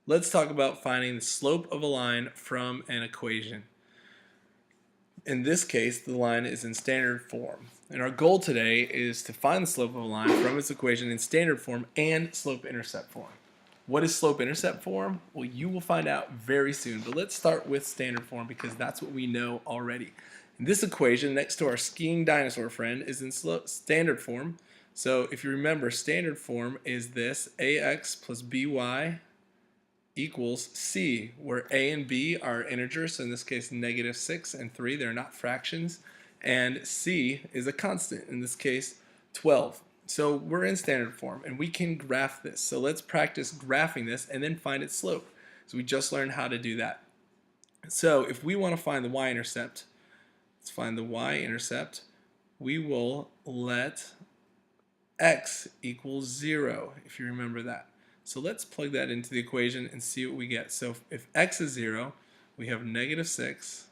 Let's talk about finding the slope of a line from an equation. In this case, the line is in standard form. And our goal today is to find the slope of a line from its equation in standard form and slope-intercept form. What is slope-intercept form? Well, you will find out very soon, but let's start with standard form because that's what we know already. And this equation next to our skiing dinosaur friend is in standard form. So if you remember, standard form is this: ax plus by equals c, where a and b are integers, so in this case -6 and 3, they're not fractions, and c is a constant, in this case 12. So we're in standard form and we can graph this. So let's practice graphing this and then find its slope. So we just learned how to do that. So if we want to find the y-intercept, let's find the y-intercept. We will let x equals 0, if you remember that. So let's plug that into the equation and see what we get. So if x is 0, we have -6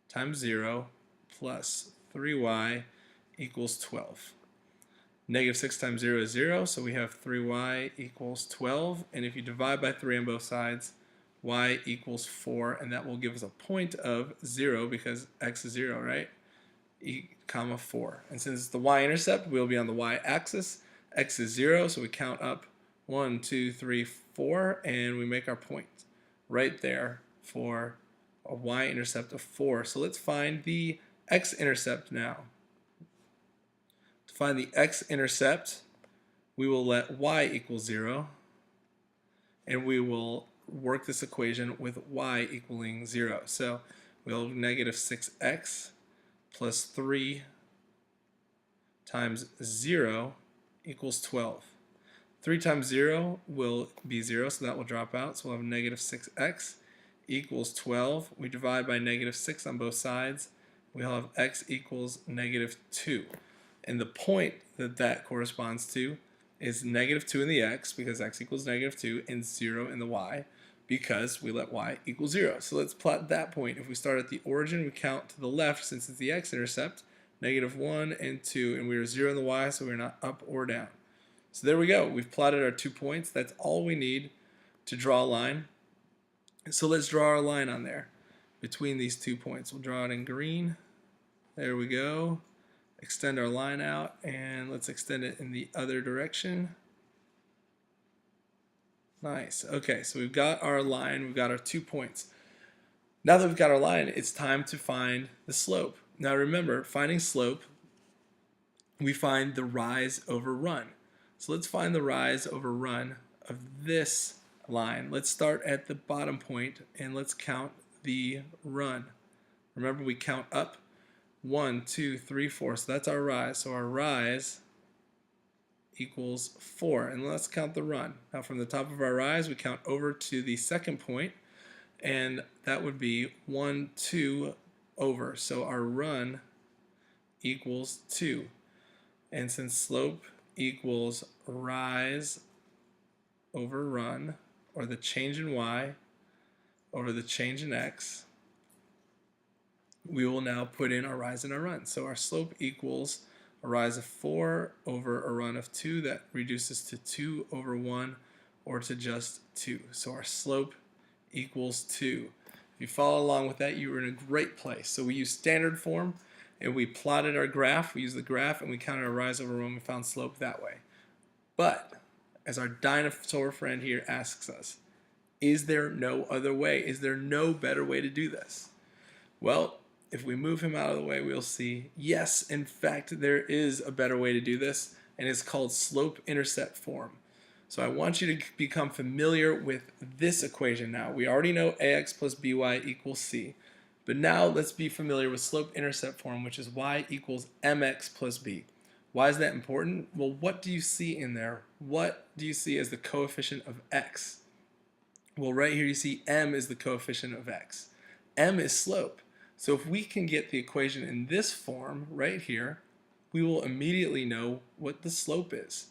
times 0 plus 3y equals 12. -6 times 0 is 0, so we have 3y equals 12. And if you divide by 3 on both sides, y equals 4, and that will give us a point of 0 because x is 0, right? Comma 4. And since it's the y-intercept, we'll be on the y-axis. X is 0, so we count up 1, 2, 3, 4, and we make our point right there for a y-intercept of 4. So let's find the x-intercept now. To find the x-intercept, we will let y equal 0, and we will work this equation with y equaling 0. So we'll have -6x plus 3 times 0 equals 12. 3 times 0 will be 0, so that will drop out. So we'll have -6x equals 12. We divide by -6 on both sides. We'll have x equals -2. And the point that that corresponds to is -2 in the x, because x equals -2, and 0 in the y, because we let y equal 0. So let's plot that point. If we start at the origin, we count to the left since it's the x-intercept, -1 and 2, and we are 0 in the y, so we're not up or down. So there we go. We've plotted our 2 points. That's all we need to draw a line. So let's draw our line on there between these 2 points. We'll draw it in green. There we go. Extend our line out, and let's extend it in the other direction. Nice. Okay, so we've got our line. We've got our 2 points. Now that we've got our line, it's time to find the slope. Now remember, finding slope, we find the rise over run. So let's find the rise over run of this line. Let's start at the bottom point and let's count the run. Remember, we count up 1, 2, 3, 4. So that's our rise. So our rise equals 4. And let's count the run. Now from the top of our rise, we count over to the second point, and that would be 1, 2 over. So our run equals 2. And since slope equals rise over run, or the change in y over the change in x, we will now put in our rise and our run. So our slope equals a rise of 4 over a run of 2. That reduces to 2 over 1, or to just 2. So our slope equals 2. If you follow along with that, you are in a great place. So we use standard form, and we plotted our graph. We used the graph, and we counted our rise over run. We found slope that way. But as our dinosaur friend here asks us, is there no other way? Is there no better way to do this? Well, if we move him out of the way, we'll see, yes, in fact, there is a better way to do this, and it's called slope-intercept form. So I want you to become familiar with this equation now. We already know ax plus by equals c, but now let's be familiar with slope-intercept form, which is y equals mx plus b. Why is that important? Well, what do you see in there? What do you see as the coefficient of x? Well, right here you see m is the coefficient of x. M is slope. So if we can get the equation in this form right here, we will immediately know what the slope is.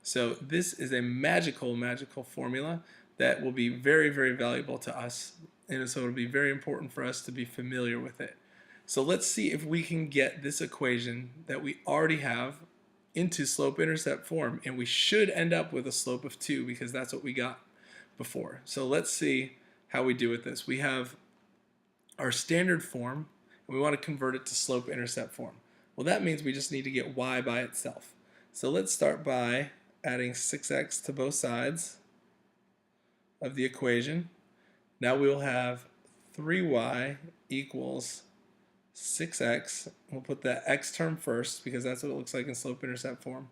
So this is a magical formula that will be very, very valuable to us, and so it'll be very important for us to be familiar with it. So let's see if we can get this equation that we already have into slope-intercept form, and we should end up with a slope of 2 because that's what we got. before. So let's see how we do with this. We have our standard form, and we want to convert it to slope-intercept form. Well, that means we just need to get y by itself. So let's start by adding 6x to both sides of the equation. Now we will have 3y equals 6x. We'll put that x term first because that's what it looks like in slope-intercept form,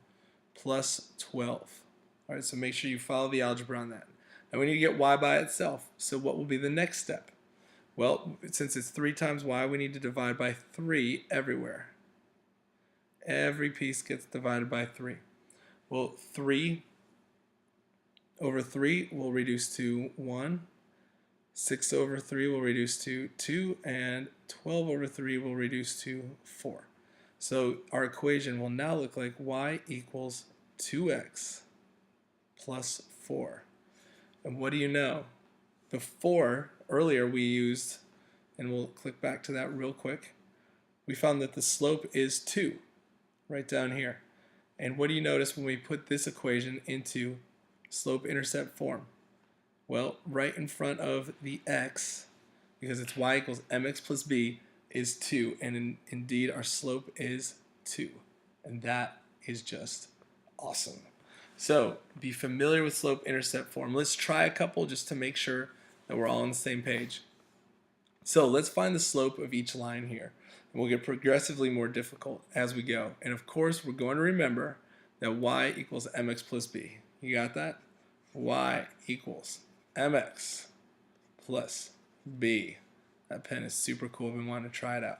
plus 12. All right, so make sure you follow the algebra on that. Now we need to get y by itself. So what will be the next step? Well, since it's 3 times y, we need to divide by 3 everywhere. Every piece gets divided by 3. Well, 3 over 3 will reduce to 1. 6 over 3 will reduce to 2, and 12 over 3 will reduce to 4. So our equation will now look like y equals 2x plus 4. And what do you know? Before, earlier we used, and we'll click back to that real quick, we found that the slope is 2, right down here. And what do you notice when we put this equation into slope-intercept form? Well, right in front of the x, because it's y equals mx plus b, is 2. And indeed, our slope is 2. And that is just awesome. So, be familiar with slope-intercept form. Let's try a couple just to make sure that we're all on the same page. So, let's find the slope of each line here. And we'll get progressively more difficult as we go. And of course, we're going to remember that y equals mx plus b. You got that? Y equals mx plus b. That pen is super cool. I've been wanting to try it out.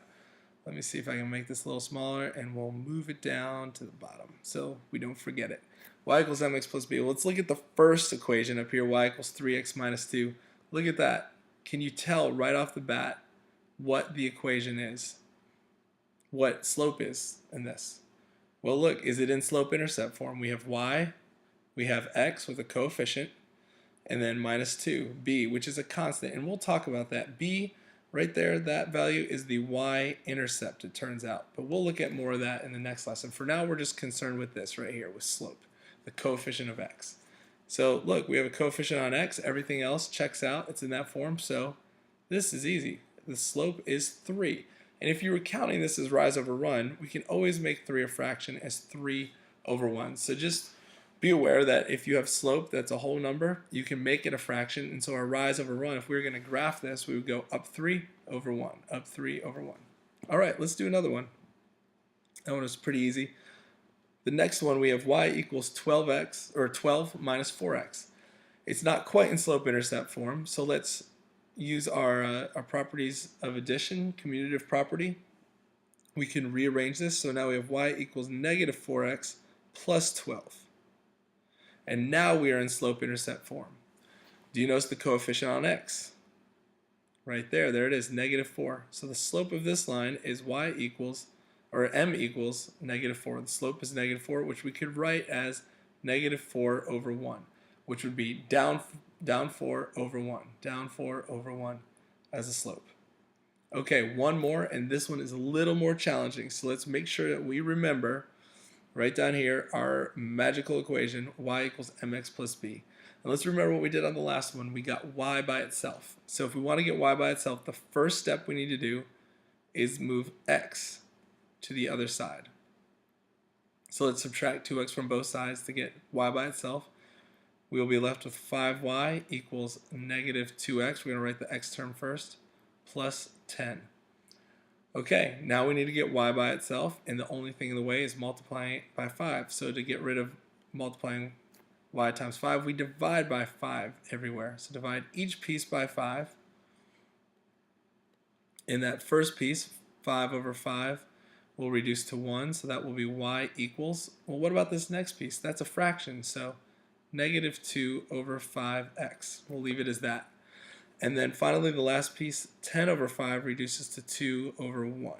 Let me see if I can make this a little smaller, and we'll move it down to the bottom so we don't forget it. Y equals mx plus b. Well, let's look at the first equation up here, y equals 3x minus 2. Look at that. Can you tell right off the bat what the equation is? What slope is in this? Well, look, is it in slope-intercept form? We have y, we have x with a coefficient, and then minus 2, b, which is a constant. And we'll talk about that. B, right there, that value is the y-intercept, it turns out. But we'll look at more of that in the next lesson. For now, we're just concerned with this right here, with slope, the coefficient of x. So look, we have a coefficient on x. Everything else checks out. It's in that form. So this is easy. The slope is 3. And if you were counting this as rise over run, we can always make 3 a fraction as 3 over 1. So just be aware that if you have slope that's a whole number, you can make it a fraction. And so our rise over run, if we were going to graph this, we would go up 3 over 1, up 3 over 1. All right, let's do another one. That one was pretty easy. The next one, we have y equals 12x, or 12 minus 4x. It's not quite in slope-intercept form, so let's use our properties of addition, commutative property. We can rearrange this, so now we have y equals negative 4x plus 12. And now we are in slope-intercept form. Do you notice the coefficient on x? Right there, there it is, negative 4. So the slope of this line is y equals, or m equals negative 4. The slope is negative 4, which we could write as negative 4 over 1, which would be down 4 over 1, down 4 over 1 as a slope. Okay, one more, and this one is a little more challenging, so let's make sure that we remember right down here our magical equation, y equals mx plus b. And let's remember what we did on the last one. We got y by itself. So if we want to get y by itself, the first step we need to do is move x to the other side. So let's subtract 2x from both sides to get y by itself. We will be left with 5y equals negative 2x. We're going to write the x term first, plus 10. Okay, now we need to get y by itself, and the only thing in the way is multiplying it by 5. So to get rid of multiplying y times 5, we divide by 5 everywhere. So divide each piece by 5. In that first piece, 5 over 5 will reduce to 1, so that will be y equals, well, what about this next piece? That's a fraction, so negative 2 over 5x. We'll leave it as that. And then finally the last piece, 10 over 5 reduces to 2 over 1.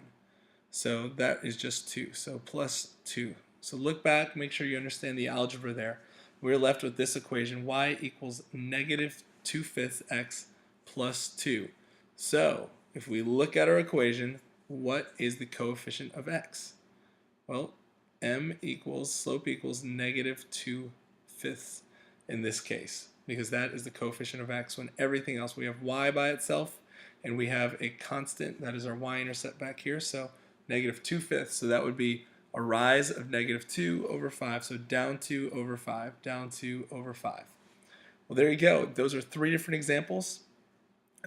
So that is just 2, so plus 2. So look back, make sure you understand the algebra there. We're left with this equation, y equals negative 2/5 x plus 2. So if we look at our equation, what is the coefficient of x? Well, m equals, slope equals negative 2/5 in this case. because that is the coefficient of x. When everything else, we have y by itself, and we have a constant, that is our y-intercept back here, so negative 2/5. So that would be a rise of negative 2 over 5, so down 2 over 5, down 2 over 5. Well, there you go. Those are 3 different examples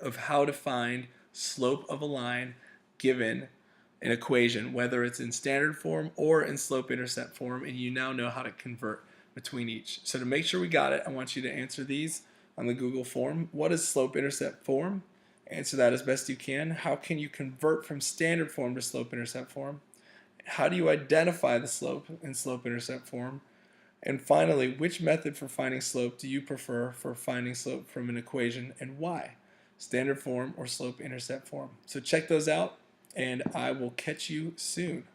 of how to find slope of a line given an equation, whether it's in standard form or in slope-intercept form, and you now know how to convert between each. So to make sure we got it, I want you to answer these on the Google form. What is slope-intercept form? Answer that as best you can. How can you convert from standard form to slope-intercept form? How do you identify the slope in slope-intercept form? And finally, which method for finding slope do you prefer for finding slope from an equation, and why? Standard form or slope-intercept form? So check those out, and I will catch you soon.